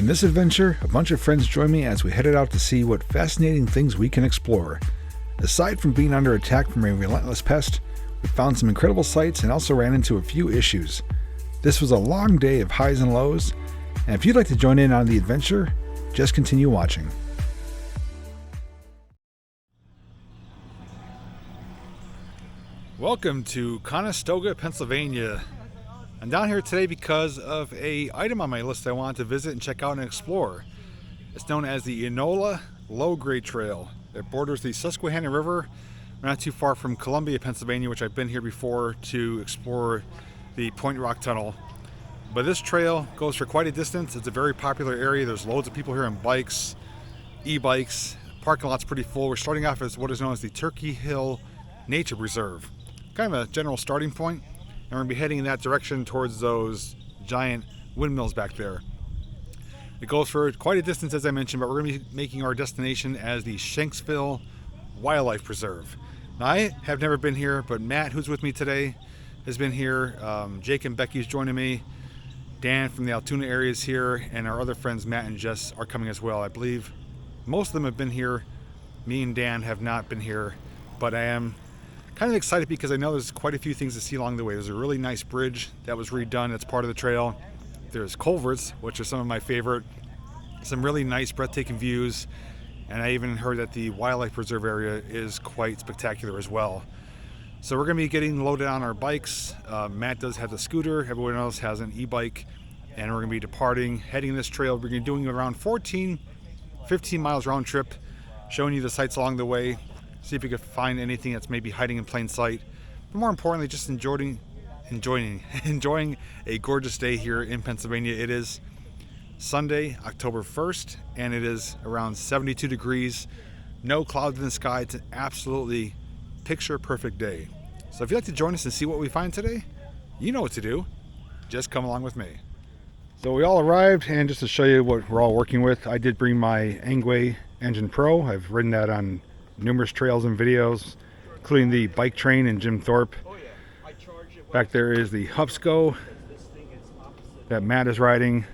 In this adventure, a bunch of friends joined me as we headed out to see what fascinating things we can explore. Aside from being under attack from a relentless pest, we found some incredible sights and also ran into a few issues. This was a long day of highs and lows, and if you'd like to join in on the adventure, just continue watching. Welcome to Conestoga, Pennsylvania. I'm down here today because of an item on my list I wanted to visit and check out and explore. It's known as the Enola Low-Grade Trail. It borders the Susquehanna River, not too far from Columbia, Pennsylvania, which I've been here before to explore the Point Rock Tunnel. But this trail goes for quite a distance. It's a very popular area. There's loads of people here on bikes, e-bikes. Parking lot's pretty full. We're starting off as what is known as the Turkey Hill Nature Reserve. Kind of a general starting point, and we're going to be heading in that direction towards those giant windmills back there. It goes for quite a distance, as I mentioned, but we're going to be making our destination as the Shanksville Wildlife Preserve. Now, I have never been here, but Matt, who's with me today, has been here. Jake and Becky is joining me. Dan from the Altoona area is here, and our other friends, Matt and Jess, are coming as well. I believe most of them have been here. Me and Dan have not been here, but I am kind of excited because I know there's quite a few things to see along the way. There's a really nice bridge that was redone. It's part of the trail. There's culverts, which are some of my favorite. Some really nice, breathtaking views. And I even heard that the wildlife preserve area is quite spectacular as well. So we're going to be getting loaded on our bikes. Matt does have the scooter. Everyone else has an e-bike. And we're going to be departing, heading this trail. We're going to be doing around 15 miles round trip, showing you the sights along the way. See if you can find anything that's maybe hiding in plain sight. But more importantly, just enjoying a gorgeous day here in Pennsylvania. It is Sunday, October 1st, and it is around 72 degrees. No clouds in the sky. It's an absolutely picture-perfect day. So if you'd like to join us and see what we find today, you know what to do. Just come along with me. So we all arrived, and just to show you what we're all working with, I did bring my Angway Engine Pro. I've ridden that on numerous trails and videos, including the bike train in Jim Thorpe. Back there is the Hupsco that Matt is riding.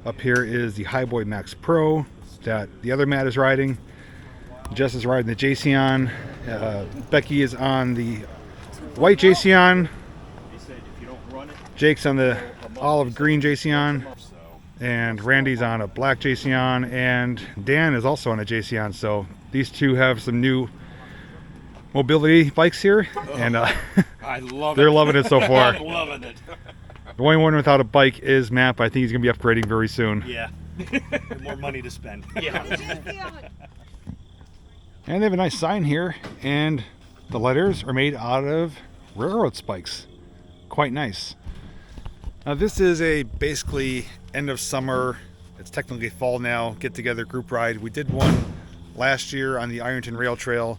Up here is the Highboy Max Pro that the other Matt is riding. Jess is riding the JCon. Becky is on the white JCon. Jake's on the olive green JCon. And Randy's on a black JCon, and Dan is also on a JCon. So these two have some new mobility bikes here, and I love they're loving it so far. I'm loving it. The only one without a bike is Matt, but I think he's going to be upgrading very soon. Yeah, more money to spend. Yeah. And they have a nice sign here, and the letters are made out of railroad spikes. Quite nice. Now this is a basically end of summer, it's technically fall now, get together group ride. We did one last year on the Ironton Rail Trail,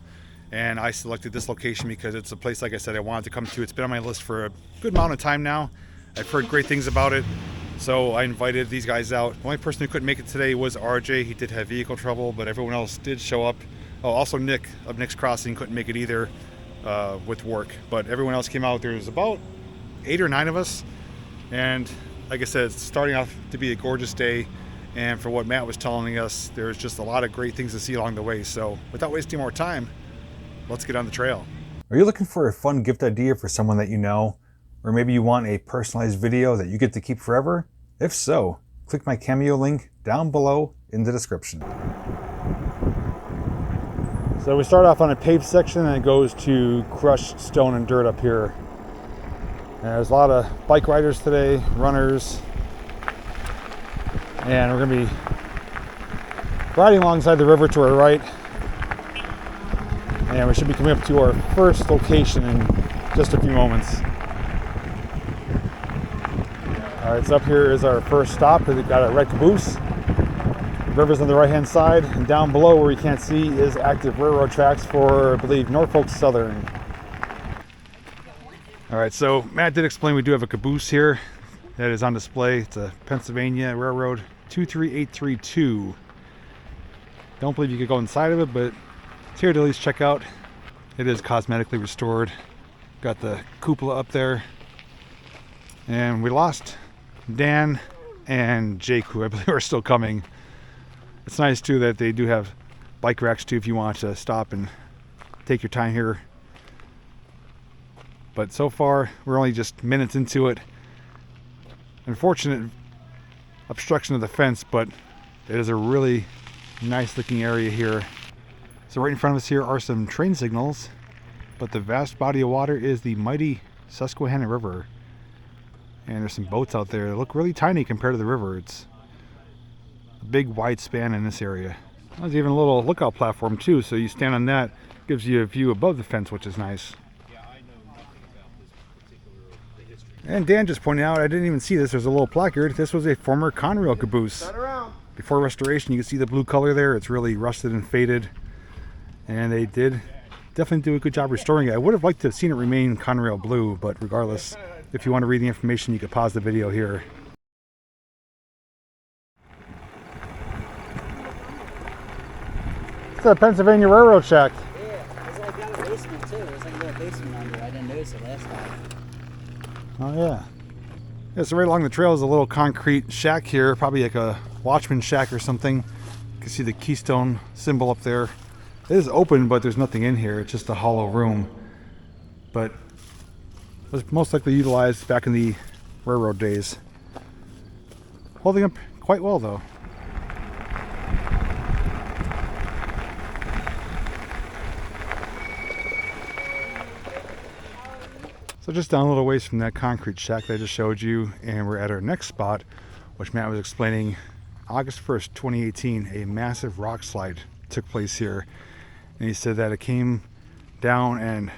and I selected this location because it's a place, like I said, I wanted to come to. It's been on my list for a good amount of time now. I've heard great things about it, so I invited these guys out. The only person who couldn't make it today was RJ. He did have vehicle trouble, but everyone else did show up. Oh, also Nick of Nick's Crossing couldn't make it either with work, but everyone else came out. There was about 8 or 9 of us, and like I said, it's starting off to be a gorgeous day, and for what Matt was telling us, there's just a lot of great things to see along the way. So without wasting more time, let's get on the trail. Are you looking for a fun gift idea for someone that you know? Or maybe you want a personalized video that you get to keep forever? If so, click my Cameo link down below in the description. So we start off on a paved section and it goes to crushed stone and dirt up here. And there's a lot of bike riders today, runners, and we're going to be riding alongside the river to our right, and we should be coming up to our first location in just a few moments. Alright, so up here is our first stop. We've got a red caboose. The river's on the right hand side, and down below where you can't see is active railroad tracks for, I believe, Norfolk Southern. Alright, so Matt did explain we do have a caboose here that is on display. It's a Pennsylvania Railroad 23832. Don't believe you could go inside of it, but it's here to at least check out. It is cosmetically restored. Got the cupola up there. And we lost Dan and Jake, who I believe are still coming. It's nice too that they do have bike racks too if you want to stop and take your time here. But so far we're only just minutes into it. Unfortunate obstruction of the fence, but it is a really nice looking area here. So right in front of us here are some train signals, but the vast body of water is the mighty Susquehanna River. And there's some boats out there that look really tiny compared to the river. It's a big wide span in this area. There's even a little lookout platform too, so you stand on that, gives you a view above the fence, which is nice. And Dan just pointed out, I didn't even see this, there's a little placard. This was a former Conrail caboose. Before restoration, you can see the blue color there. It's really rusted and faded. And they did definitely do a good job restoring it. I would have liked to have seen it remain Conrail blue, but regardless, if you want to read the information, you can pause the video here. It's a Pennsylvania Railroad shack. Yeah, it's like got a basement too. There's like a little basement under. I didn't notice it last time. Oh yeah. Yeah, so right along the trail is a little concrete shack here, probably like a watchman shack or something. You can see the Keystone symbol up there. It is open, but there's nothing in here. It's just a hollow room. But it was most likely utilized back in the railroad days. Holding up quite well though. So just down a little ways from that concrete shack that I just showed you, and we're at our next spot, which Matt was explaining. August 1st, 2018, a massive rock slide took place here. And he said that it came down and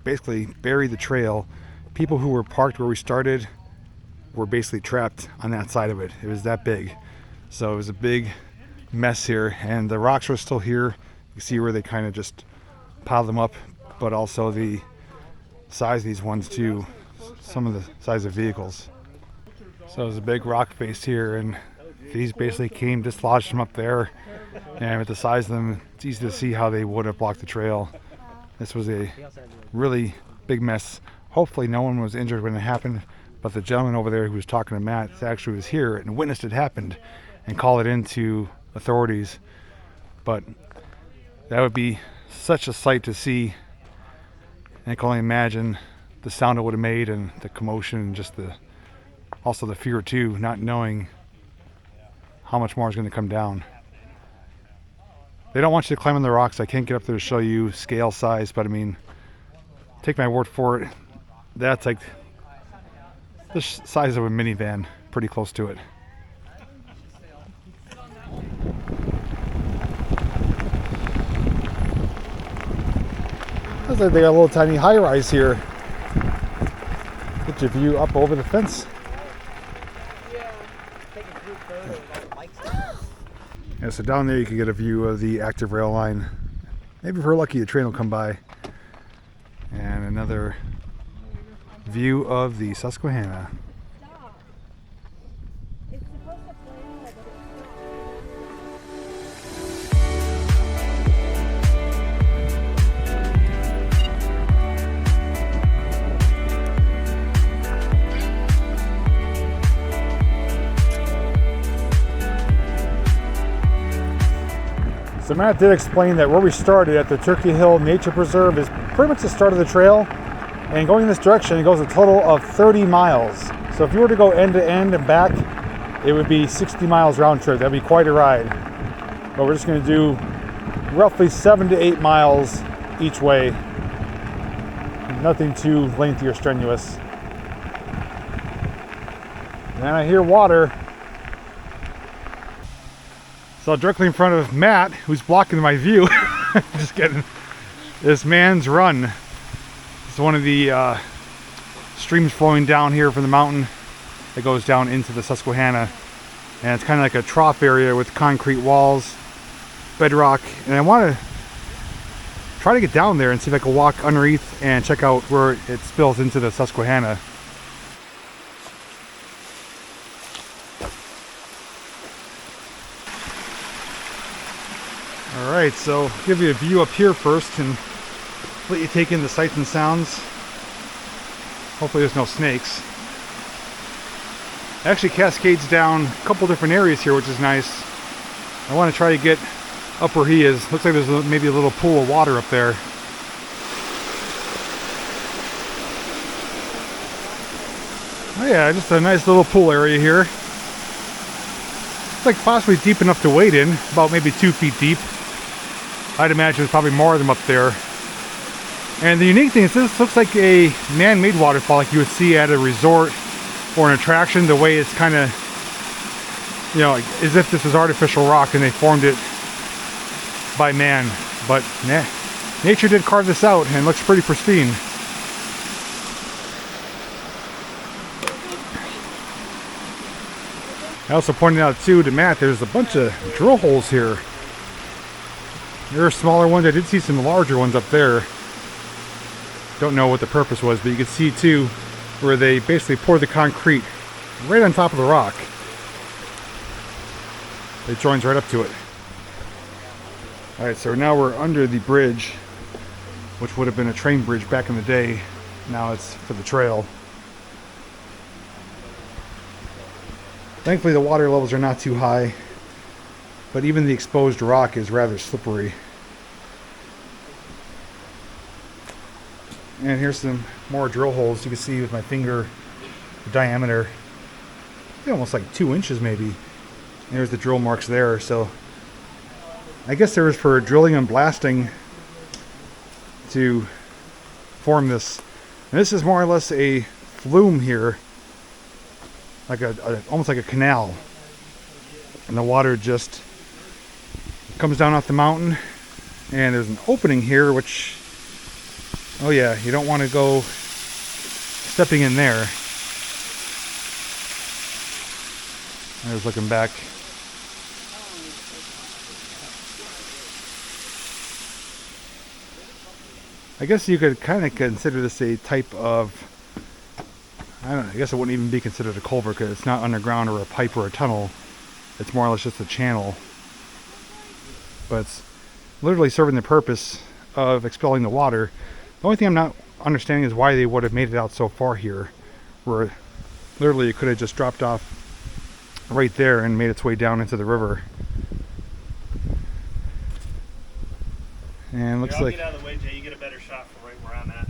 basically buried the trail. People who were parked where we started were basically trapped on that side of it. It was that big. So it was a big mess here, and the rocks were still here. You see where they kind of just piled them up, but also the size of these ones too, some of the size of vehicles. So there's a big rock face here, and these basically came, dislodged them up there, and with the size of them, it's easy to see how they would have blocked the trail. This was a really big mess. Hopefully no one was injured when it happened, but the gentleman over there who was talking to Matt actually was here and witnessed it happened and called it into authorities. But that would be such a sight to see. And I can only imagine the sound it would have made and the commotion and just also the fear too, not knowing how much more is going to come down. They don't want you to climb on the rocks. I can't get up there to show you scale size, but I mean, take my word for it. That's like the size of a minivan, pretty close to it. Looks like they got a little tiny high rise here. Get your view up over the fence. Yeah, so down there you can get a view of the active rail line. Maybe if we're lucky, the train will come by. And another view of the Susquehanna. So Matt did explain that where we started at the Turkey Hill Nature Preserve is pretty much the start of the trail, and going in this direction it goes a total of 30 miles. So if you were to go end to end and back, it would be 60 miles round trip. That'd be quite a ride. But we're just going to do roughly 7 to 8 miles each way. Nothing too lengthy or strenuous. And I hear water. So directly in front of Matt, who's blocking my view, just getting this man's run. It's one of the streams flowing down here from the mountain that goes down into the Susquehanna. And it's kind of like a trough area with concrete walls, bedrock. And I want to try to get down there and see if I can walk underneath and check out where it spills into the Susquehanna. Alright, so give you a view up here first and let you take in the sights and sounds. Hopefully there's no snakes. Actually cascades down a couple different areas here, which is nice. I want to try to get up where he is. Looks like there's maybe a little pool of water up there. Oh yeah, just a nice little pool area here. It's like possibly deep enough to wade in, about maybe 2 feet deep. I'd imagine there's probably more of them up there. And the unique thing is this looks like a man-made waterfall like you would see at a resort or an attraction, the way it's kind of, you know, like, as if this is artificial rock and they formed it by man. But nature did carve this out and it looks pretty pristine. I also pointed out too to Matt, there's a bunch of drill holes here. There are smaller ones. I did see some larger ones up there. Don't know what the purpose was, but you can see too where they basically pour the concrete right on top of the rock. It joins right up to it. Alright, so now we're under the bridge, which would have been a train bridge back in the day. Now it's for the trail. Thankfully the water levels are not too high, but even the exposed rock is rather slippery. And here's some more drill holes. You can see with my finger the diameter. They're almost like 2 inches maybe. There's the drill marks there. So I guess there was for drilling and blasting to form this. And this is more or less a flume here, like almost like a canal. And the water just comes down off the mountain. And there's an opening here, which, oh yeah, you don't want to go stepping in there. I was looking back. I guess you could kind of consider this a type of, I don't know, I guess it wouldn't even be considered a culvert because it's not underground or a pipe or a tunnel. It's more or less just a channel. But it's literally serving the purpose of expelling the water. The only thing I'm not understanding is why they would have made it out so far here, where literally it could have just dropped off right there and made its way down into the river. And looks like, get out of the way, Jay. You get a better shot from right where I'm at.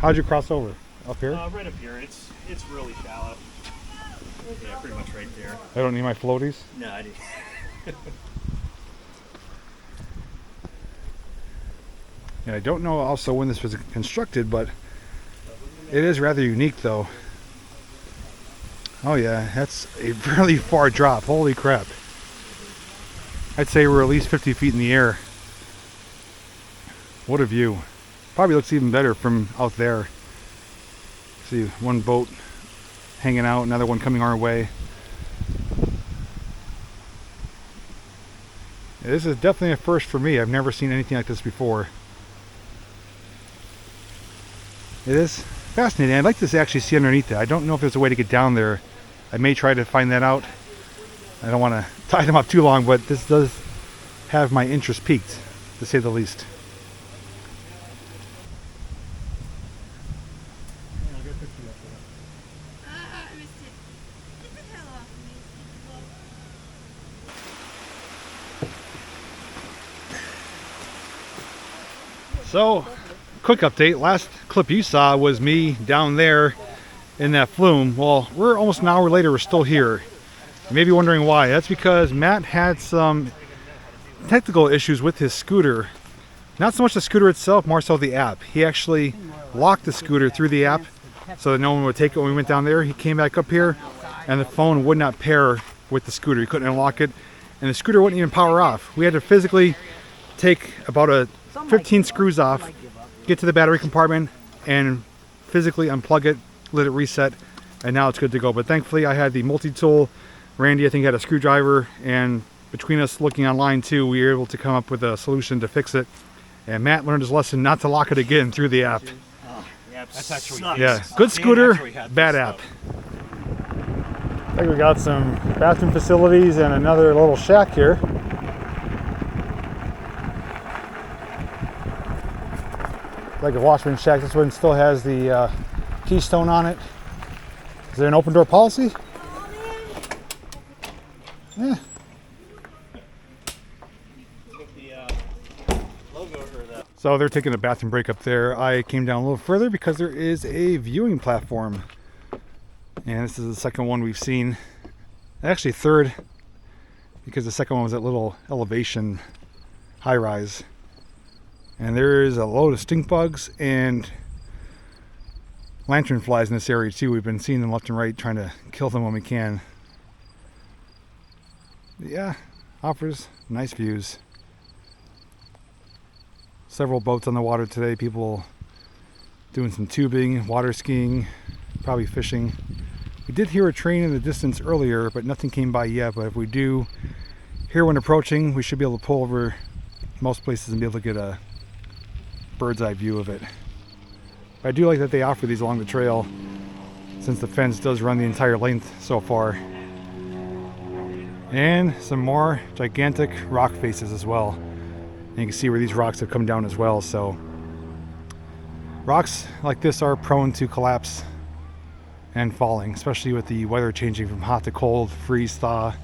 how'd you cross over? Up here? Right up here. It's really shallow. Yeah, pretty much right there. I don't need my floaties? No, I didn't. Yeah, I don't know also when this was constructed, but it is rather unique though. Oh yeah, that's a really far drop. Holy crap. I'd say we're at least 50 feet in the air. What a view. Probably looks even better from out there. See one boat hanging out, another one coming our way. Yeah, this is definitely a first for me. I've never seen anything like this before. It is fascinating. I'd like to actually see underneath it. I don't know if there's a way to get down there. I may try to find that out. I don't want to tie them up too long, but this does have my interest piqued, to say the least. So, quick update. Last clip you saw was me down there in that flume. Well, we're almost an hour later, we're still here. You may be wondering why. That's because Matt had some technical issues with his scooter. Not so much the scooter itself, more so the app. He actually locked the scooter through the app so that no one would take it when we went down there. He came back up here and the phone would not pair with the scooter. He couldn't unlock it and the scooter wouldn't even power off. We had to physically take about 15 screws off, get to the battery compartment and physically unplug it, let it reset, and now it's good to go. But thankfully I had the multi-tool. Randy, I think, had a screwdriver, and between us looking online too, we were able to come up with a solution to fix it. And Matt learned his lesson not to lock it again through the app. That's actually Yeah, good scooter, bad app. I think we got some bathroom facilities and another little shack here. Like a washroom shack. This one still has the keystone on it. Is there an open door policy? Yeah. So they're taking a bathroom break up there. I came down a little further because there is a viewing platform. And this is the second one we've seen. Actually third, because the second one was that little elevation high rise. And there is a load of stink bugs and lantern flies in this area too. We've been seeing them left and right, trying to kill them when we can. But yeah, offers nice views. Several boats on the water today. People doing some tubing, water skiing, probably fishing. We did hear a train in the distance earlier, but nothing came by yet. But if we do hear one approaching, we should be able to pull over most places and be able to get a bird's eye view of it. But I do like that they offer these along the trail, since the fence does run the entire length so far. And some more gigantic rock faces as well. And you can see where these rocks have come down as well. So rocks like this are prone to collapse and falling, especially with the weather changing from hot to cold, freeze, thaw.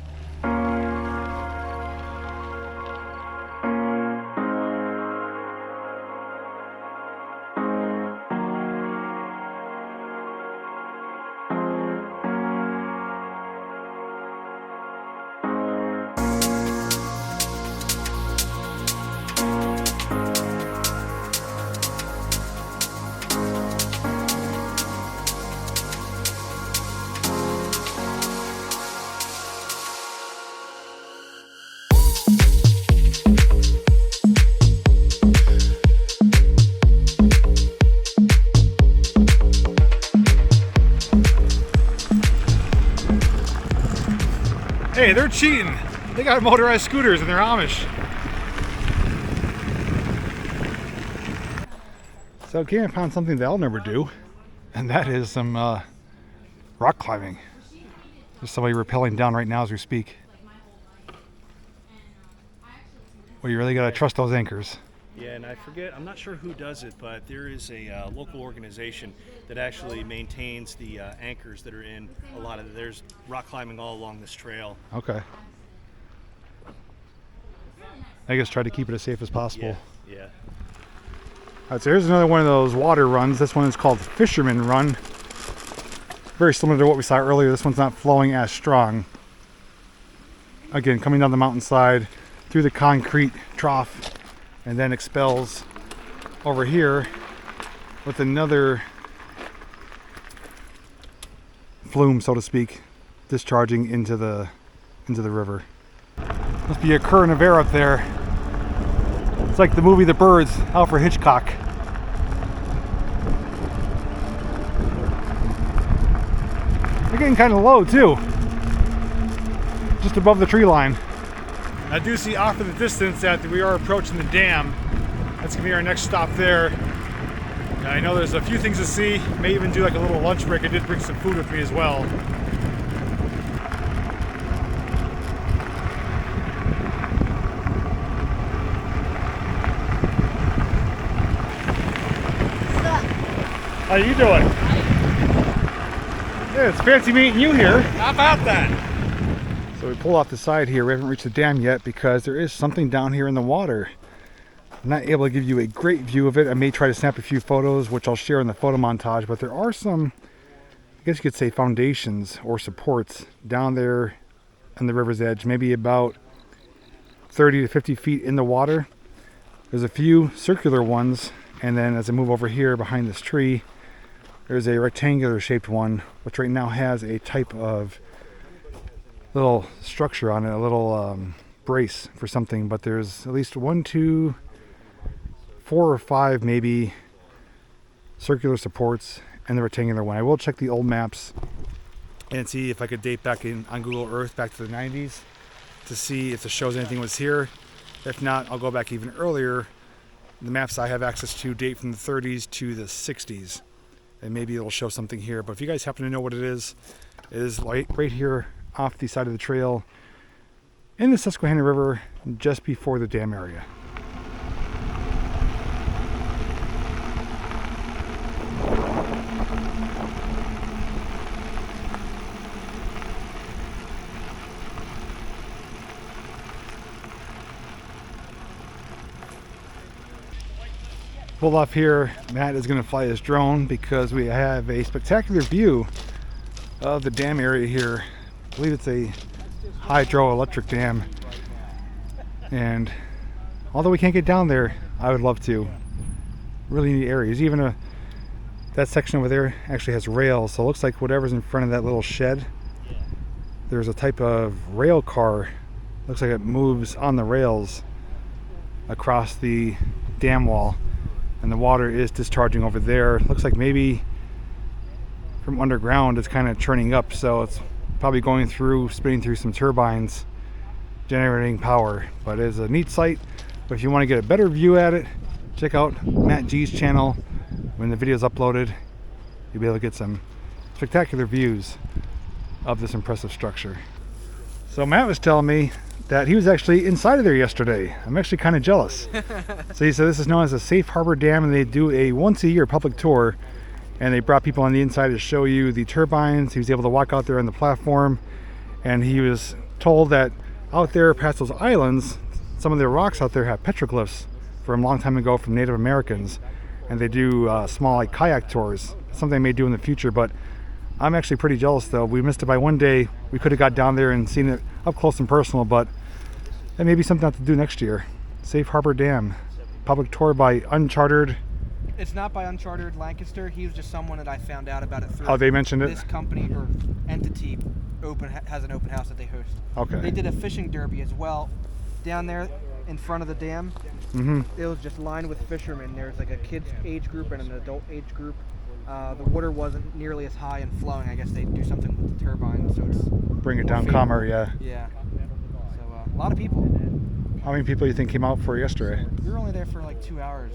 Hey, they're cheating. They got motorized scooters and they're Amish. So again, I found something that I'll never do, and that is some rock climbing. There's somebody rappelling down right now as we speak. Well, you really gotta trust those anchors. Yeah, and I forget, I'm not sure who does it, but there is a local organization that actually maintains the anchors that are in a lot of, there's rock climbing all along this trail. Okay. I guess try to keep it as safe as possible. Yeah. All right, so here's another one of those water runs. This one is called Fisherman Run. Very similar to what we saw earlier. This one's not flowing as strong. Again, coming down the mountainside through the concrete trough, and then expels over here with another flume, so to speak, discharging into the river. Must be a current of air up there. It's like the movie The Birds, Alfred Hitchcock. They're getting kind of low too, just above the tree line. I do see off in the distance that we are approaching the dam. That's gonna be our next stop there. And I know there's a few things to see. May even do like a little lunch break. I did bring some food with me as well. How you doing? Yeah, it's fancy meeting you here. How about that? So we pull off the side here. We haven't reached the dam yet because there is something down here in the water. I'm not able to give you a great view of it. I may try to snap a few photos, which I'll share in the photo montage, but there are some, I guess you could say, foundations or supports down there on the river's edge, maybe about 30 to 50 feet in the water. There's a few circular ones, and then as I move over here behind this tree, there's a rectangular shaped one, which right now has a type of little structure on it, a little brace for something, but there's at least 1, 2, 4 or 5 maybe circular supports and the rectangular one. I will check the old maps and see if I could date back in on Google Earth back to the 90s to see if it shows anything was here. If not, I'll go back even earlier. The maps I have access to date from the 30s to the 60s, and maybe it'll show something here. But if you guys happen to know what it is right here off the side of the trail in the Susquehanna River, just before the dam area. pull off here. Matt is going to fly his drone because we have a spectacular view of the dam area here. I believe it's a hydroelectric dam, and although we can't get down there, I would love to. Really neat areas. Even that section over there actually has rails, so it looks like whatever's in front of that little shed, there's a type of rail car. Looks like it moves on the rails across the dam wall, and the water is discharging over there. Looks like maybe from underground it's kind of churning up, so it's probably going through, spinning through some turbines, generating power. But it is a neat sight. But if you want to get a better view at it, check out Matt G's channel. When the video is uploaded, you'll be able to get some spectacular views of this impressive structure. So Matt was telling me that he was actually inside of there yesterday. I'm actually kind of jealous. So he said this is known as a safe harbor dam, and they do a once a year public tour, and they brought people on the inside to show you the turbines. He was able to walk out there on the platform, and he was told that out there past those islands, some of the rocks out there have petroglyphs from a long time ago from Native Americans, and they do small like kayak tours. Something I may do in the future, but I'm actually pretty jealous though. We missed it by one day. We could have got down there and seen it up close and personal, but that may be something to do next year. Safe Harbor Dam, public tour by Uncharted. It's not by Uncharted Lancaster. He was just someone that I found out about it through. Oh, they mentioned it? This company or entity has an open house that they host. Okay. They did a fishing derby as well down there in front of the dam. Mm-hmm. It was just lined with fishermen. There's like a kids age group and an adult age group. The water wasn't nearly as high and flowing. I guess they do something with the turbine, so it's bring it down calmer, yeah. Yeah. So a lot of people. How many people do you think came out for yesterday? We were only there for like 2 hours.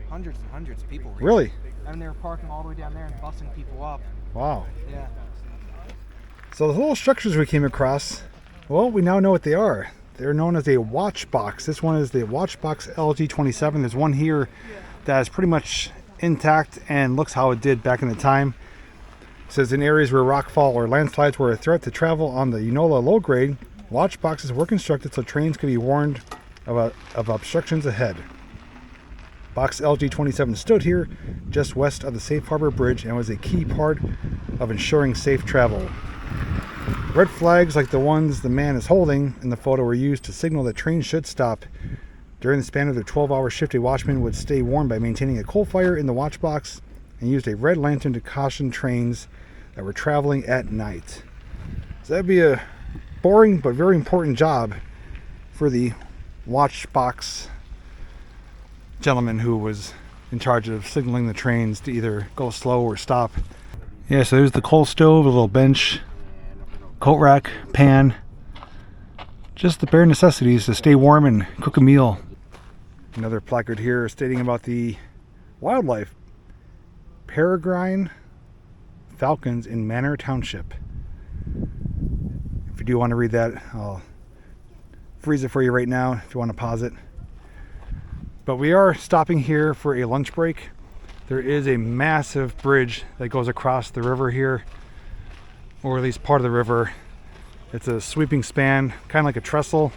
Hundreds and hundreds of people. Really? And they were parking all the way down there and busing people up. Wow. Yeah. So the little structures we came across, well, we now know what they are. They're known as a watch box. This one is the watch box LG27. There's one here that is pretty much intact and looks how it did back in the time. It says in areas where rockfall or landslides were a threat to travel on the Enola low grade, watch boxes were constructed so trains could be warned of obstructions ahead. Box LG27 stood here just west of the Safe Harbor Bridge and was a key part of ensuring safe travel. Red flags like the ones the man is holding in the photo were used to signal that trains should stop. During the span of their 12-hour shift, a watchman would stay warm by maintaining a coal fire in the watch box and used a red lantern to caution trains that were traveling at night. So that'd be a boring but very important job for the watch box gentleman who was in charge of signaling the trains to either go slow or stop. Yeah, so there's the coal stove, a little bench, coat rack, pan, just the bare necessities to stay warm and cook a meal. Another placard here stating about the wildlife. Peregrine falcons in Manor Township. If you do want to read that, I'll freeze it for you right now if you want to pause it. But we are stopping here for a lunch break. There is a massive bridge that goes across the river here, or at least part of the river. It's a sweeping span, kind of like a trestle.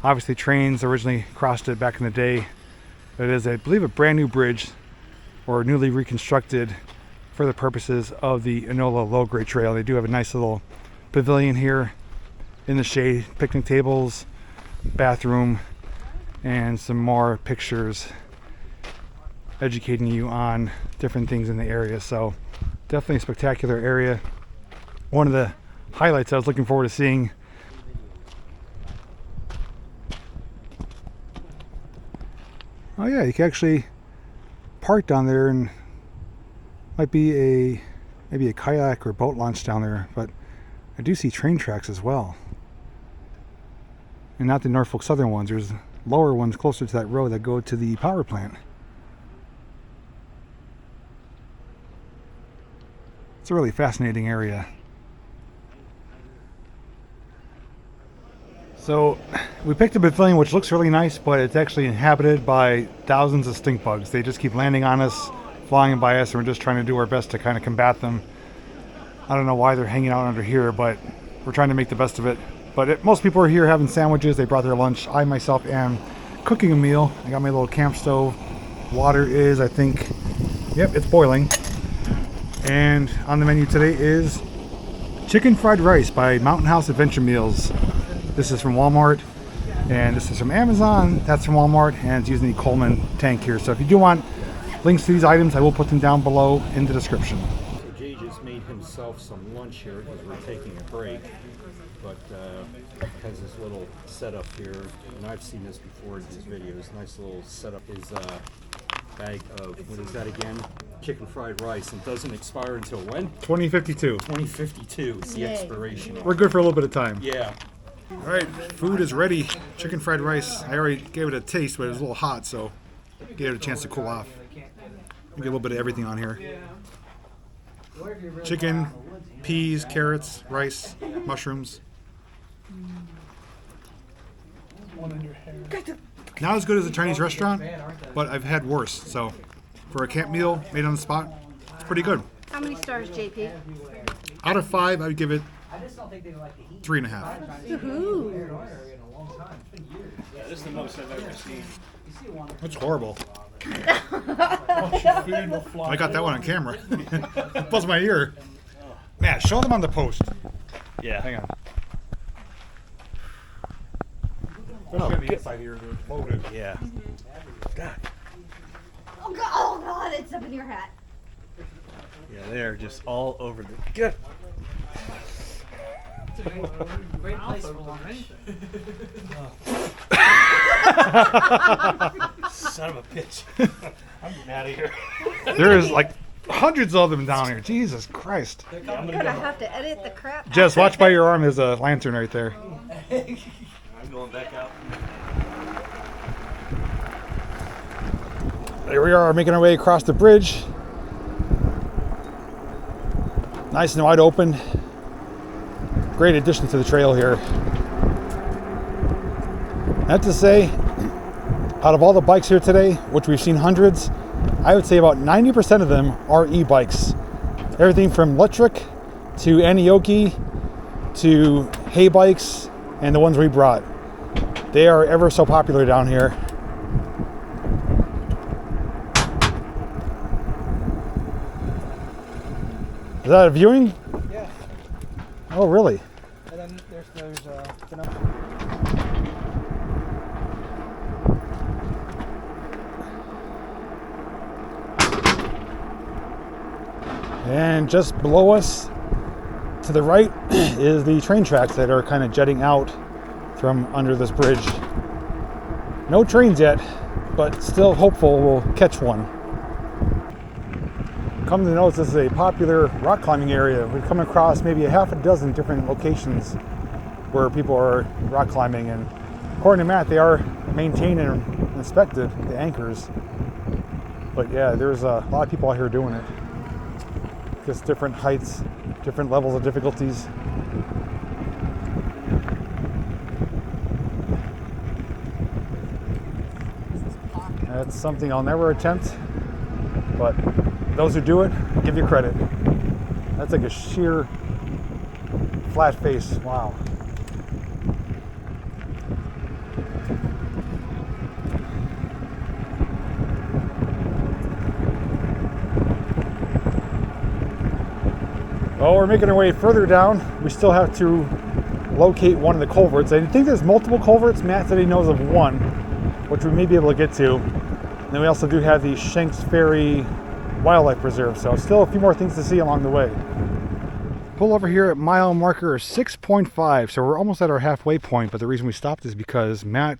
Obviously trains originally crossed it back in the day. It is, I believe, a brand new bridge or newly reconstructed for the purposes of the Enola low grade trail. They do have a nice little pavilion here in the shade, picnic tables, bathroom, and some more pictures educating you on different things in the area. So definitely a spectacular area. One of the highlights I was looking forward to seeing. Oh yeah, you can actually park down there, and might be maybe a kayak or boat launch down there, but I do see train tracks as well. And not the Norfolk Southern ones, there's lower ones closer to that road that go to the power plant. It's a really fascinating area. So we picked a pavilion which looks really nice, but it's actually inhabited by thousands of stink bugs. They just keep landing on us, flying by us, and we're just trying to do our best to kind of combat them. I don't know why they're hanging out under here, but we're trying to make the best of it. But most people are here having sandwiches. They brought their lunch. I myself am cooking a meal. I got my little camp stove, Water is, I think, yep, it's boiling. And on the menu today is chicken fried rice by Mountain House Adventure Meals. This is from Walmart, and this is from Amazon. That's from Walmart, and it's using the Coleman tank here. So if you do want links to these items, I will put them down below in the description. So Jay just made himself some lunch here because we're taking a break, but has this little setup here, and I've seen this before in his videos. Nice little setup. His bag of, what is that again? Chicken fried rice, and doesn't expire until when? 2052. 2052 is the expiration. We're good for a little bit of time. Yeah. All right, food is ready. Chicken fried rice. I already gave it a taste, but it was a little hot, so gave it a chance to cool off. Get a little bit of everything on here. Chicken, peas, carrots, rice, mushrooms. Not as good as a Chinese restaurant, but I've had worse. So for a camp meal made on the spot, it's pretty good. How many stars, JP? Out of 5, I would give it 3.5. Woohoo! Yeah, this is the most I've ever seen. That's horrible. I got that one on camera. Buzzed my ear. Matt, show them on the post. Yeah. Hang on. Oh, get inside here. They're loaded. Yeah. Oh God, it's up in your hat. Yeah, they're just all over the. Get. Great place for lunch. Son of a bitch. I'm getting out of here. There is like hundreds of them down here. Jesus Christ. I'm I'm gonna gonna go. have to edit the crap. Jess, watch by your arm. There's a lantern right there. I'm going back out. There we are, making our way across the bridge. Nice and wide open. Great addition to the trail here. I have to say, out of all the bikes here today, which we've seen hundreds, I would say about 90% of them are e-bikes. Everything from electric to Anioki to hay bikes and the ones we brought. They are ever so popular down here. Is that a viewing? Yeah. Oh, really? And then there's And just below us, to the right, is the train tracks that are kind of jetting out from under this bridge. No trains yet, but still hopeful we'll catch one. Come to notice, this is a popular rock climbing area. We've come across maybe a half a dozen different locations where people are rock climbing, and according to Matt, they are maintained and inspected, the anchors. But yeah, there's a lot of people out here doing it. Just different heights, different levels of difficulties. That's something I'll never attempt, but those who do it, I give you credit. That's like a sheer flat face. Wow. Well, we're making our way further down. We still have to locate one of the culverts. I think there's multiple culverts. Matt said he knows of one, which we may be able to get to. And then we also do have the Shanks Ferry Wildlife Preserve, so still a few more things to see along the way. Pull over here at mile marker 6.5, so we're almost at our halfway point, but the reason we stopped is because Matt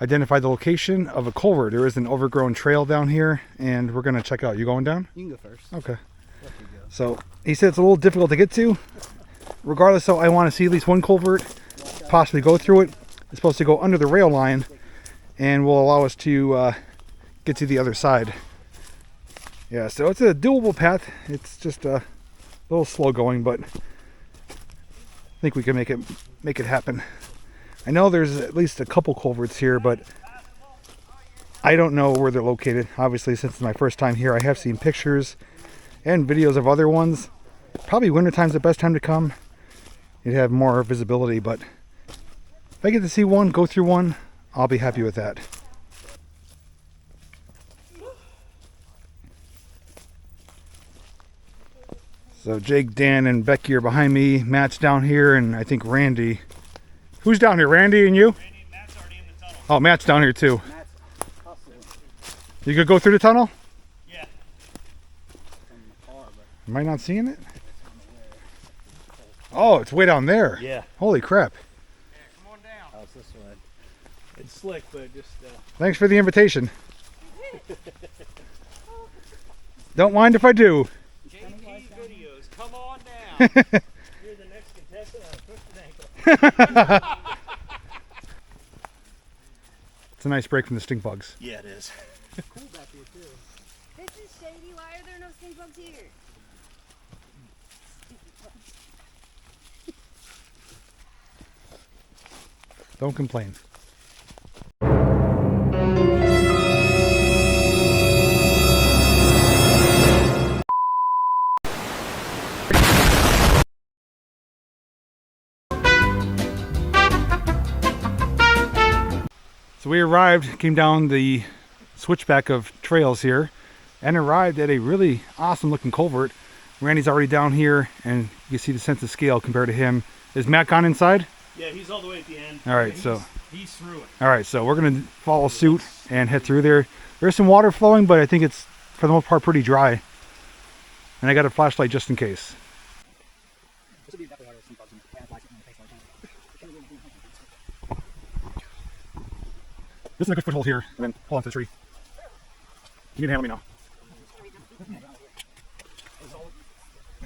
identified the location of a culvert. There is an overgrown trail down here, and we're gonna check out. You going down? You can go first. Okay. So he said it's a little difficult to get to. Regardless, though, I want to see at least one culvert, possibly go through it. It's supposed to go under the rail line and will allow us to get to the other side. Yeah, so it's a doable path. It's just a little slow going, but I think we can make it happen. I know there's at least a couple culverts here, but I don't know where they're located. Obviously, since it's my first time here, I have seen pictures and videos of other ones. Probably wintertime's the best time to come. You'd have more visibility, but if I get to see one, go through one, I'll be happy with that. So Jake, Dan, and Becky are behind me. Matt's down here, and I think Randy. Who's down here? Randy and you? Randy, Matt's already in the tunnel. Oh, Matt's down here too. Matt's hustling You could go through the tunnel? Yeah. from the car, but Am I not seeing it? Oh, it's way down there. Yeah. Holy crap. Come on down. oh, it's this way. It's slick, but just Thanks for the invitation. Don't mind if I do. JPVideos, come on down. You're the next contestant on Twisted Ankle. It's a nice break from the stink bugs. Yeah, it is. Cool back here too. This is shady. Why are there no stink bugs here? Don't complain. So we arrived, came down the switchback of trails here, and arrived at a really awesome looking culvert. Randy's already down here, and you can see the sense of scale compared to him. Is Matt gone inside? Yeah, he's all the way at the end. All right, He's- so- he's through it. All right, so we're gonna follow suit and head through there. There's some water flowing, but I think it's, for the most part, pretty dry. And I got a flashlight just in case. This would be definitely harder than bugs and butterflies in the face like This is a good foothold here, and then pull onto the tree. You need to handle me now.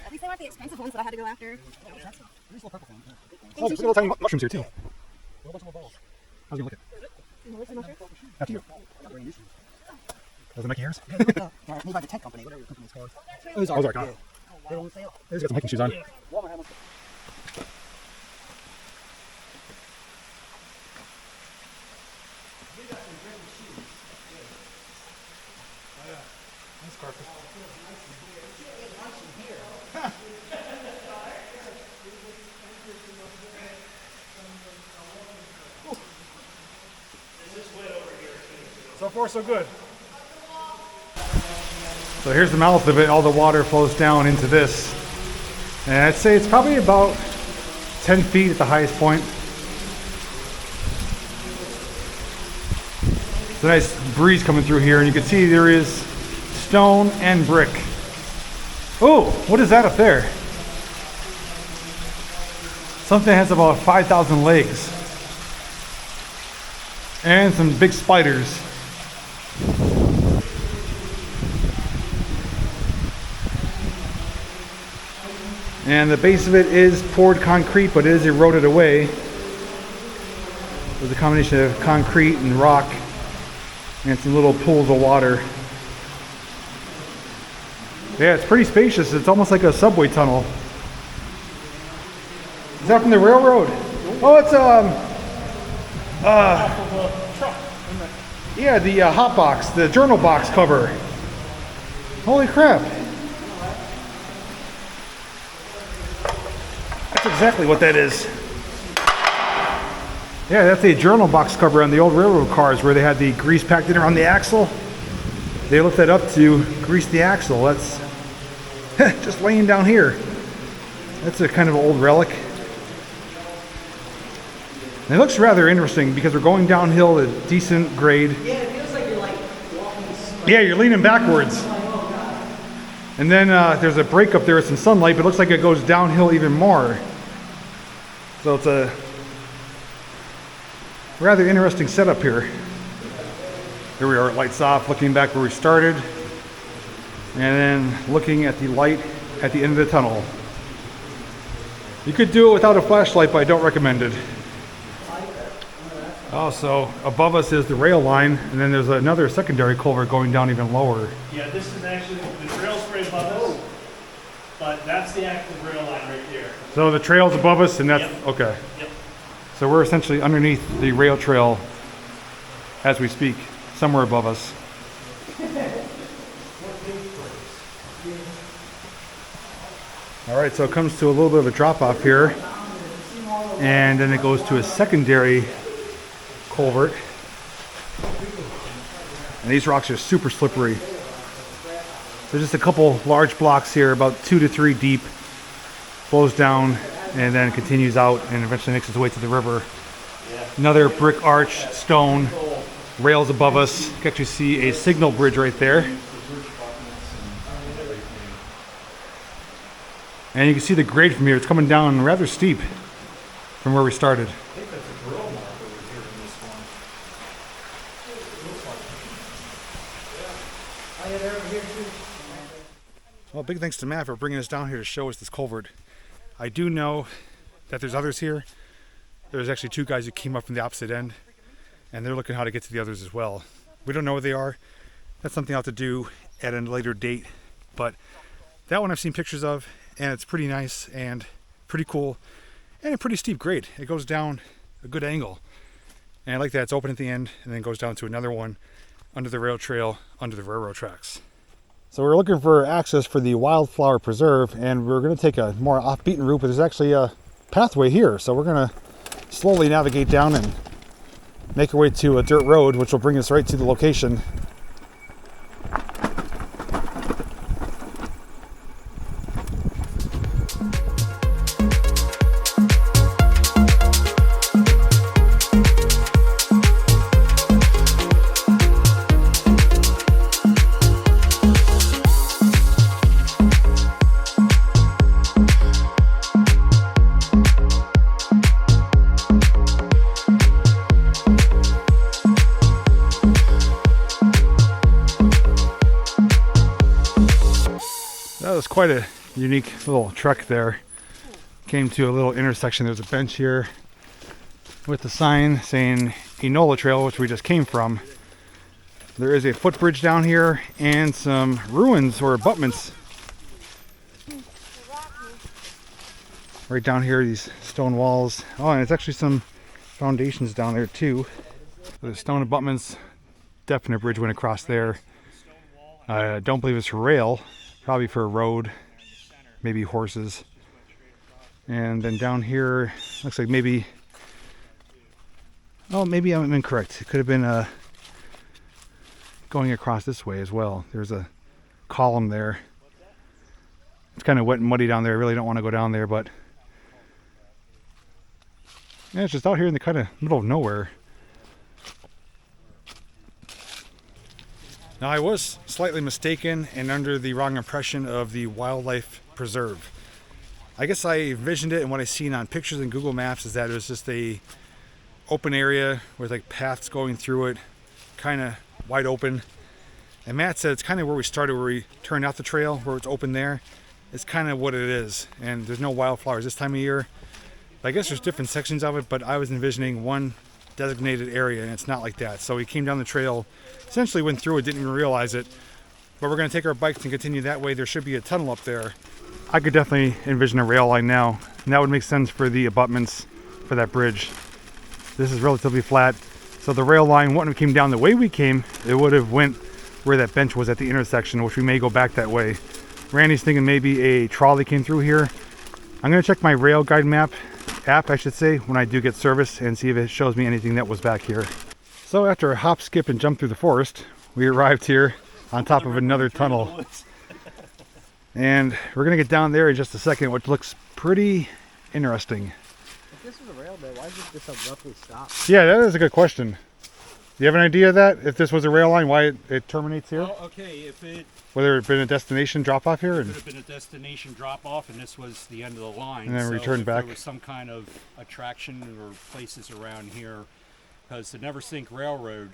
At least they weren't the expensive ones that I had to go after. Oh, there's little tiny mushrooms here too. How's it gonna look at? After you. Does it make ears? made by the tech company, whatever your company's called. Ozark, huh? They're on sale. He's got some hiking shoes on. Walmart had one. So far, so good. So here's the mouth of it. All the water flows down into this. And I'd say it's probably about 10 feet at the highest point. It's a nice breeze coming through here, and you can see there is stone and brick. Oh, what is that up there? Something that has about 5,000 legs. And some big spiders. And the base of it is poured concrete, but it is eroded away. There's a combination of concrete and rock and some little pools of water. Yeah, it's pretty spacious. It's almost like a subway tunnel. Is that from the railroad? Oh, it's yeah, the hot box, the journal box cover. Holy crap. That's exactly what that is. Yeah, that's a journal box cover on the old railroad cars where they had the grease packed in around the axle. They looked that up to grease the axle. That's just laying down here. That's a kind of old relic. And it looks rather interesting because we're going downhill at a decent grade. Yeah, it feels like you're like walking. Yeah, you're leaning backwards. And then there's a break up there with some sunlight, but it looks like it goes downhill even more. So it's a rather interesting setup here. Here we are, lights off, looking back where we started. And then looking at the light at the end of the tunnel. You could do it without a flashlight, but I don't recommend it. Oh, so above us is the rail line, and then there's another secondary culvert going down even lower. Yeah, this is actually the trail's right above us, but that's the active rail line right there. So the trail's above us, and that's, Yep. okay. Yep. So we're essentially underneath the rail trail as we speak, somewhere above us. All right, so it comes to a little bit of a drop off here, and then it goes to a secondary culvert. And these rocks are super slippery. There's just a couple large blocks here, about 2 to 3 deep, flows down and then continues out and eventually makes its way to the river. Another brick arch, stone, rails above us. You can actually see a signal bridge right there. And you can see the grade from here. It's coming down rather steep from where we started. Well, big thanks to Matt for bringing us down here to show us this culvert. I do know that there's others here. There's actually 2 guys who came up from the opposite end, and they're looking how to get to the others as well. We don't know where they are. That's something I'll have to do at a later date. But that one I've seen pictures of, and it's pretty nice and pretty cool, and a pretty steep grade. It goes down a good angle. And I like that it's open at the end, and then goes down to another one under the rail trail, under the railroad tracks. So we're looking for access for the Wildflower Preserve, and we're going to take a more off-beaten route, but there's actually a pathway here. So we're going to slowly navigate down and make our way to a dirt road, which will bring us right to the location. That was quite a unique little trek there. Came to a little intersection. There's a bench here with the sign saying Enola Trail, which we just came from. There is a footbridge down here and some ruins or abutments. Right down here, these stone walls. Oh, and it's actually some foundations down there too. The stone abutments, definite bridge went across there. I don't believe it's for rail. Probably for a road, maybe horses. And then down here, looks like maybe, oh, maybe I'm incorrect. It could have been going across this way as well. There's a column there. It's kind of wet and muddy down there. I really don't want to go down there, but yeah, it's just out here in the kind of middle of nowhere. Now, I was slightly mistaken and under the wrong impression of the wildlife preserve. I guess I envisioned it, and what I seen on pictures and Google Maps is that it was just a open area with like paths going through it, kind of wide open. And Matt said it's kind of where we started, where we turned out the trail, where it's open there. It's kind of what it is, and there's no wildflowers this time of year. I guess there's different sections of it, but I was envisioning one designated area, and it's not like that. So we came down the trail, essentially went through it, didn't even realize it. But we're going to take our bikes and continue that way. There should be a tunnel up there. I could definitely envision a rail line now, and that would make sense for the abutments for that bridge. This is relatively flat, so the rail line wouldn't have came down the way we came. It would have went where that bench was at the intersection, which we may go back that way. Randy's thinking maybe a trolley came through here. I'm going to check my rail guide app, I should say, when I do get service, and see if it shows me anything that was back here. So after a hop, skip, and jump through the forest, we arrived here on top of another tunnel. And we're going to get down there in just a second, which looks pretty interesting. If this was a rail bed, why did this abruptly stop? Yeah, that is a good question. Do you have an idea of that? If this was a rail line, why it terminates here? Well, okay, if it Whether it had been a destination drop off here? could have been a destination drop off and this was the end of the line. And then so return if back. There was some kind of attraction or places around here, because the Never Sink Railroad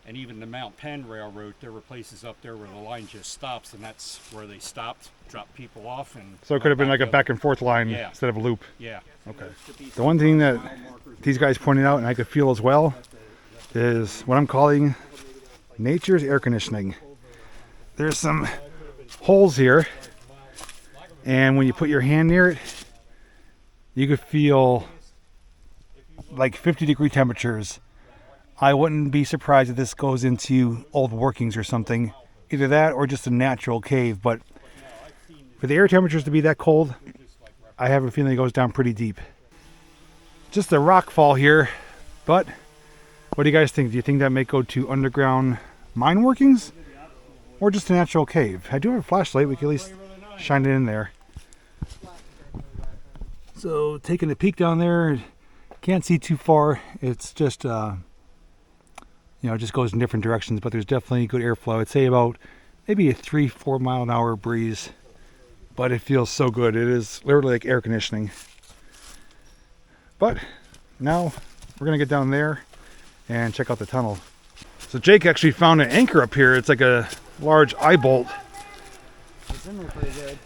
and even the Mount Penn Railroad, there were places up there where the line just stops, and that's where they stopped, dropped people off, and So it could have been like a up. back and forth line Yeah. instead of a loop. Yeah. Okay. The one thing that these guys pointed out, and I could feel as well, is what I'm calling nature's air conditioning. There's some holes here, and when you put your hand near it, you could feel like 50-degree temperatures. I wouldn't be surprised if this goes into old workings or something. Either that or just a natural cave, but for the air temperatures to be that cold, I have a feeling it goes down pretty deep. Just a rock fall here, but what do you guys think? Do you think that may go to underground mine workings? or just a natural cave. I do have a flashlight, we can at least shine it in there. So taking a peek down there, can't see too far. It's just, you know, it just goes in different directions, but there's definitely good airflow. I'd say about maybe a 3-4 mile an hour breeze, but it feels so good. It is literally like air conditioning. But now we're gonna get down there and check out the tunnel. So Jake actually found an anchor up here. It's like a large eye bolt. It's in there pretty good.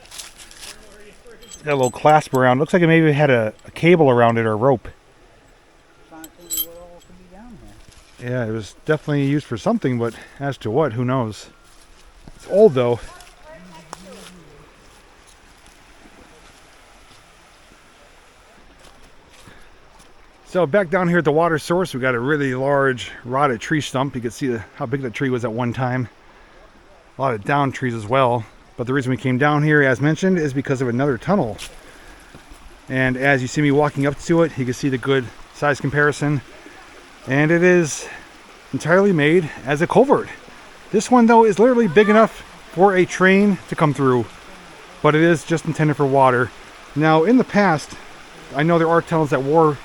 Got a little clasp around. Looks like it maybe had a cable around it or a rope. Trying to think what all could be down here. Yeah, it was definitely used for something, but as to what, who knows. It's old though. So back down here at the water source, we got a really large rotted tree stump. You can see how big the tree was at one time. A lot of down trees as well. But the reason we came down here, as mentioned, is because of another tunnel. And as you see me walking up to it, you can see the good size comparison. And it is entirely made as a culvert. This one though is literally big enough for a train to come through, but it is just intended for water. Now in the past, I know there are tunnels that were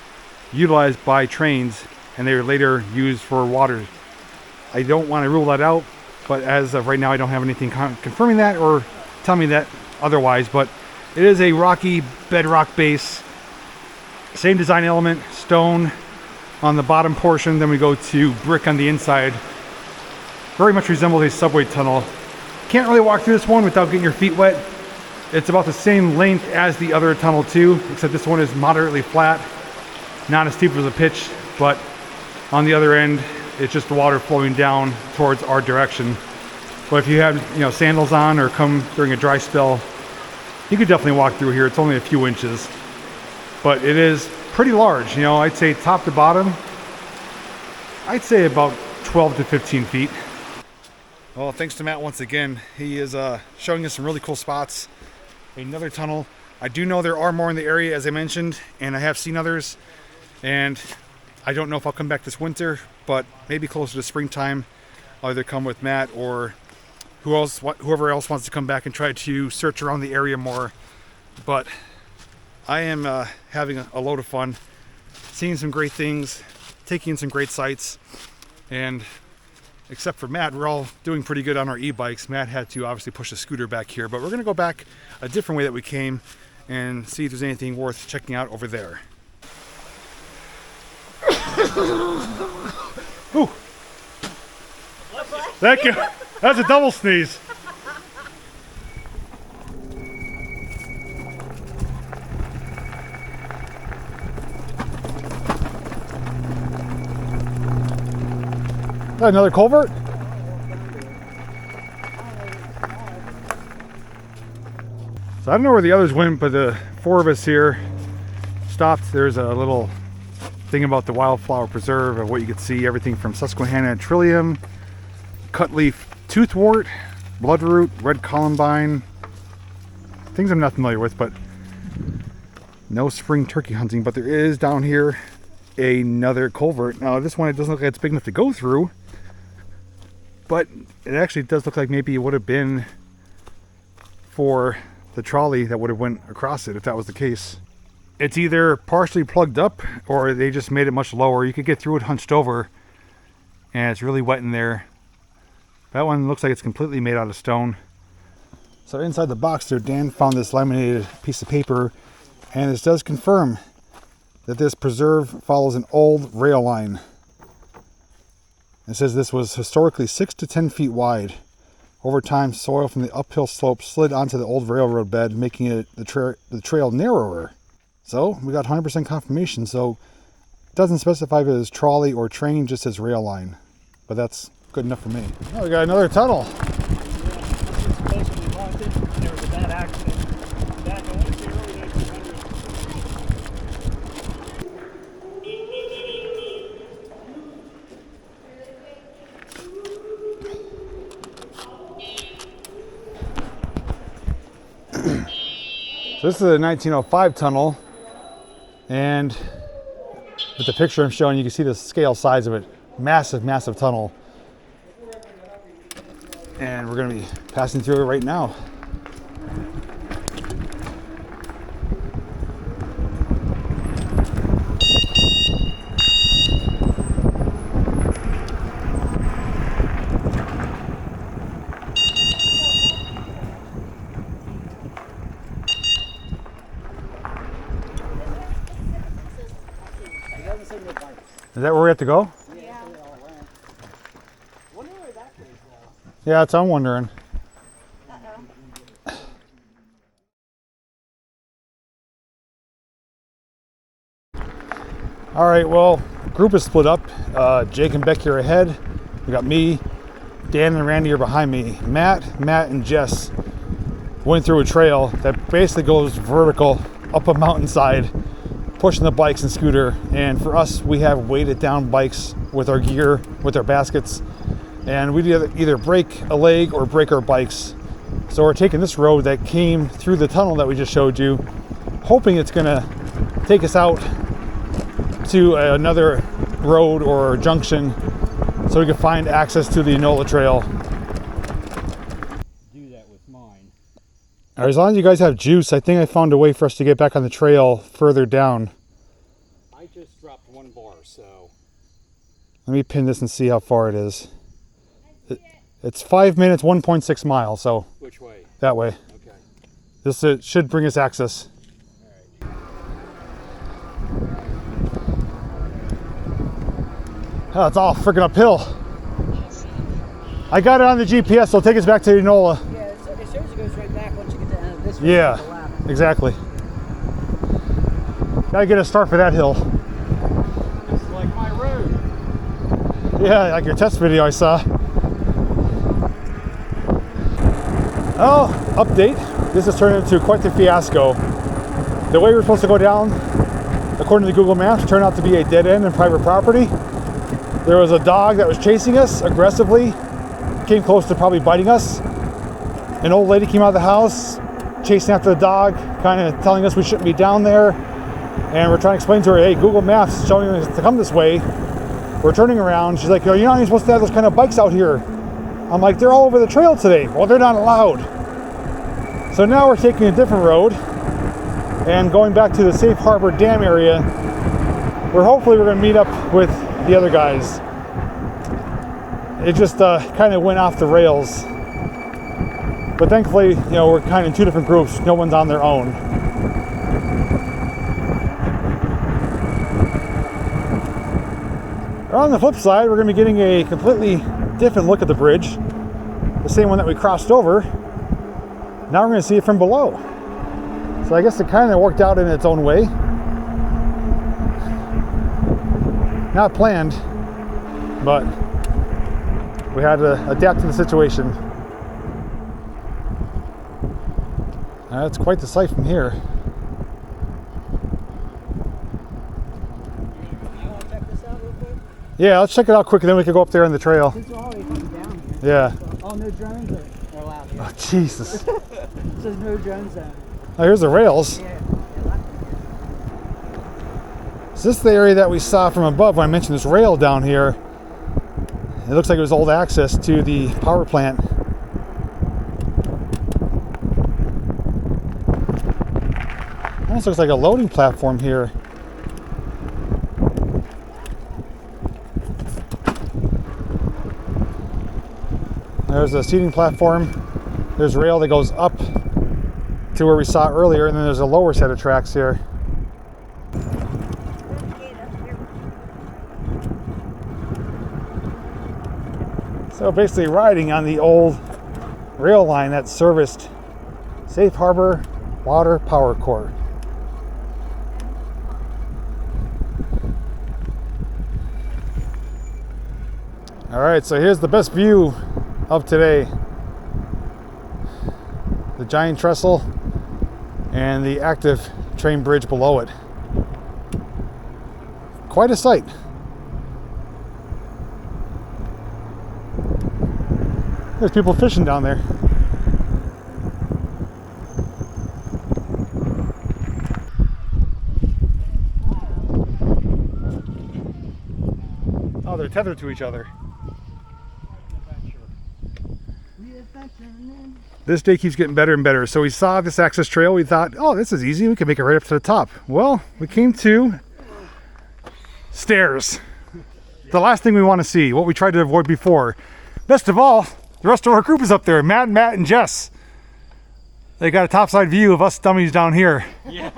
utilized by trains and they were later used for water. I don't want to rule that out, but as of right now I don't have anything confirming that or telling me that otherwise. But it is a rocky bedrock base, same design element, stone on the bottom portion, then we go to brick on the inside. Very much resembles a subway tunnel. Can't really walk through this one without getting your feet wet. It's about the same length as the other tunnel too, except this one is moderately flat, not as steep as a pitch, but on the other end it's just the water flowing down towards our direction. But if you have, you know, sandals on or come during a dry spell, you could definitely walk through here. It's only a few inches, but it is pretty large. You know, I'd say top to bottom, I'd say about 12 to 15 feet. Well, thanks to Matt once again. He is showing us some really cool spots. Another tunnel. I do know there are more in the area, as I mentioned, and I have seen others. And I don't know if I'll come back this winter, but maybe closer to springtime, I'll either come with Matt or whoever else wants to come back and try to search around the area more. But I am having a load of fun, seeing some great things, taking in some great sights, and except for Matt, we're all doing pretty good on our e-bikes. Matt had to obviously push a scooter back here, but we're gonna go back a different way that we came and see if there's anything worth checking out over there. Ooh. Thank you. That's a double sneeze. Is that another culvert? So I don't know where the others went, but the four of us here stopped. There's a little thing about the wildflower preserve of what you could see, everything from Susquehanna trillium, cutleaf toothwort, bloodroot, red columbine, things I'm not familiar with, but no spring turkey hunting. But there is down here another culvert. Now this one, it doesn't look like it's big enough to go through, but it actually does look like maybe it would have been for the trolley that would have went across it if that was the case. It's either partially plugged up or they just made it much lower. You could get through it hunched over and it's really wet in there. That one looks like it's completely made out of stone. So inside the box there, Dan found this laminated piece of paper, and this does confirm that this preserve follows an old rail line. It says this was historically 6 to 10 feet wide. Over time, soil from the uphill slope slid onto the old railroad bed, making it the trail narrower. So we got 100% confirmation. So it doesn't specify if it is trolley or train, just says rail line. But that's good enough for me. Oh, we got another tunnel. This is supposed to be haunted. There was a bad accident back, I want to say, early 1900s. So this is a 1905 tunnel, and with the picture I'm showing, you can see the scale size of it. Massive, massive tunnel. and we're going to be passing through it right now. Is that where we have to go? Yeah. Wonder where that goes though. Yeah, that's what I'm wondering. All right, well, group is split up. Jake and Becky are ahead. We got me, Dan and Randy are behind me. Matt, and Jess went through a trail that basically goes vertical up a mountainside, pushing the bikes and scooter. And for us, we have weighted down bikes with our gear, with our baskets, and we either break a leg or break our bikes. So we're taking this road that came through the tunnel that we just showed you, hoping it's gonna take us out to another road or junction so we can find access to the Enola trail. Do that with mine. All right, as long as you guys have juice, I think I found a way for us to get back on the trail further down. I just dropped 1 bar, so. Let me pin this and see how far it is. It's 5 minutes, 1.6 miles, so Which way? that way. Okay. This should bring us access. Oh, it's all freaking uphill. I got it on the GPS, so it'll take us back to Enola. Yeah, it shows it goes right back once you get to the end of this road. Yeah, exactly. Gotta get a start for that hill. This is like my road. Yeah, like your test video I saw. Oh, update. This has turned into quite the fiasco. The way we're supposed to go down, according to Google Maps, turned out to be a dead end and private property. There was a dog that was chasing us aggressively, came close to probably biting us. An old lady came out of the house, chasing after the dog, kind of telling us we shouldn't be down there. And we're trying to explain to her, hey, Google Maps is showing us to come this way. We're turning around. She's like, you're not even supposed to have those kind of bikes out here. I'm like, they're all over the trail today. Well, they're not allowed. So now we're taking a different road and going back to the Safe Harbor Dam area, where hopefully we're going to meet up with the other guys. It just kind of went off the rails. But thankfully, you know, we're kind of in 2 different groups. No one's on their own. On the flip side, we're going to be getting a completely different look at the bridge. The same one that we crossed over. Now we're going to see it from below. So I guess it kind of worked out in its own way. Not planned, but we had to adapt to the situation. That's quite the sight from here. You want to check this out real quick? Yeah, let's check it out quick and then we can go up there on the trail. Since we're already coming down here. Yeah. Oh, no drones are allowed here. Oh, Jesus. It says no drone zone. Oh, here's the rails. Yeah. Is this the area that we saw from above when I mentioned this rail down here? It looks like it was old access to the power plant. Almost looks like a loading platform here. There's a seating platform. There's rail that goes up to where we saw it earlier, and then there's a lower set of tracks here. So basically riding on the old rail line that serviced Safe Harbor Water Power Core. All right, so here's the best view of today. The giant trestle and the active train bridge below it. Quite a sight. There's people fishing down there. Oh, they're tethered to each other. Yeah, This day keeps getting better and better. So we saw this access trail. We thought, oh, this is easy. We can make it right up to the top. Well, we came to stairs. The last thing we want to see, what we tried to avoid before. Best of all, the rest of our group is up there. Matt, and Jess. They got a topside view of us dummies down here. Yeah.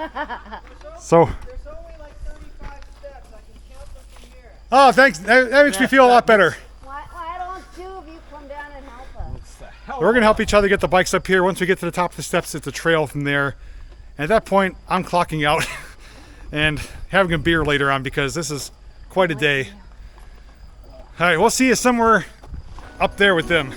So. There's only like 35 steps. I can count them from here. Oh, thanks. That makes me feel a lot better. Why don't two of you come down and help us? We're gonna help each other get the bikes up here. Once we get to the top of the steps, it's a trail from there. And at that point, I'm clocking out and having a beer later on because this is quite a day. All right, we'll see you somewhere up there with them.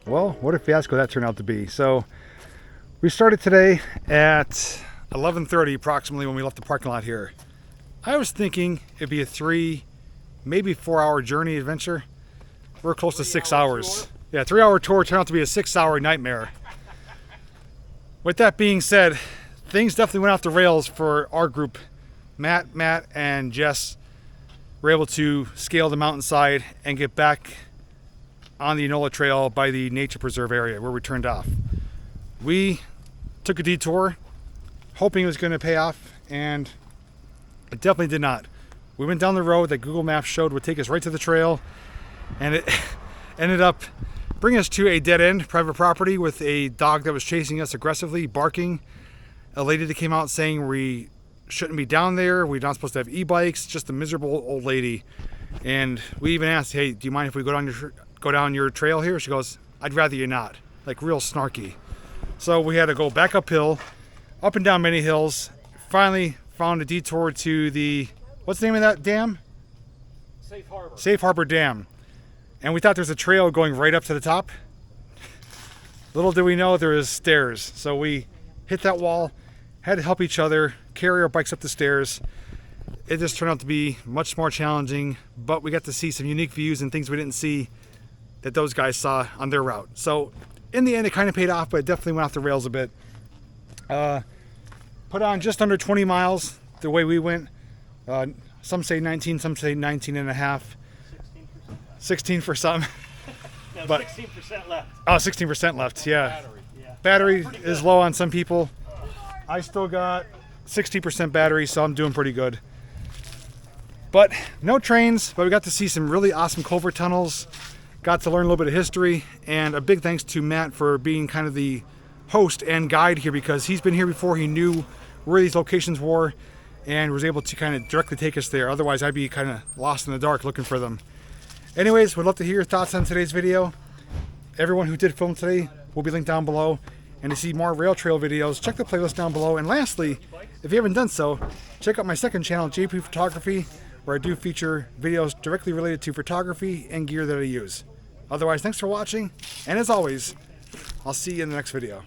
Well, what a fiasco that turned out to be. So we started today at 11:30 approximately when we left the parking lot here. I was thinking it'd be a 3, maybe 4-hour journey adventure. We're close to 6 hours. Yeah, 3-hour tour turned out to be a 6-hour nightmare. With that being said, things definitely went off the rails for our group. Matt, and Jess were able to scale the mountainside and get back on the Enola Trail by the nature preserve area where we turned off. We took a detour, hoping it was going to pay off, and it definitely did not. We went down the road that Google Maps showed would take us right to the trail, and it ended up bringing us to a dead end private property with a dog that was chasing us aggressively, barking. A lady that came out saying we shouldn't be down there, we're not supposed to have e-bikes, just a miserable old lady. And we even asked, hey, do you mind if we go down your trail here? She goes, I'd rather you not. Like real snarky. So we had to go back uphill, up and down many hills. Finally found a detour to the, what's the name of that dam? Safe Harbor. Safe Harbor Dam. And we thought there's a trail going right up to the top. Little did we know there was stairs. So we hit that wall, had to help each other, carry our bikes up the stairs. It just turned out to be much more challenging, but we got to see some unique views and things we didn't see that those guys saw on their route. So in the end, it kind of paid off, but it definitely went off the rails a bit. Put on just under 20 miles the way we went. Some say 19, some say 19 and a half. 16 for some. No, But 16% left. oh, 16% left, yeah. Yeah. Battery is low on some people. I still got 60% battery, so I'm doing pretty good. But no trains, but we got to see some really awesome culvert tunnels. Got to learn a little bit of history, and a big thanks to Matt for being kind of the host and guide here, because he's been here before. He knew where these locations were and was able to kind of directly take us there. Otherwise, I'd be kind of lost in the dark looking for them. Anyways, would love to hear your thoughts on today's video. Everyone who did film today will be linked down below. And to see more rail trail videos, check the playlist down below. And lastly, if you haven't done so, check out my second channel, JP Photography, where I do feature videos directly related to photography and gear that I use. Otherwise, thanks for watching, and as always, I'll see you in the next video.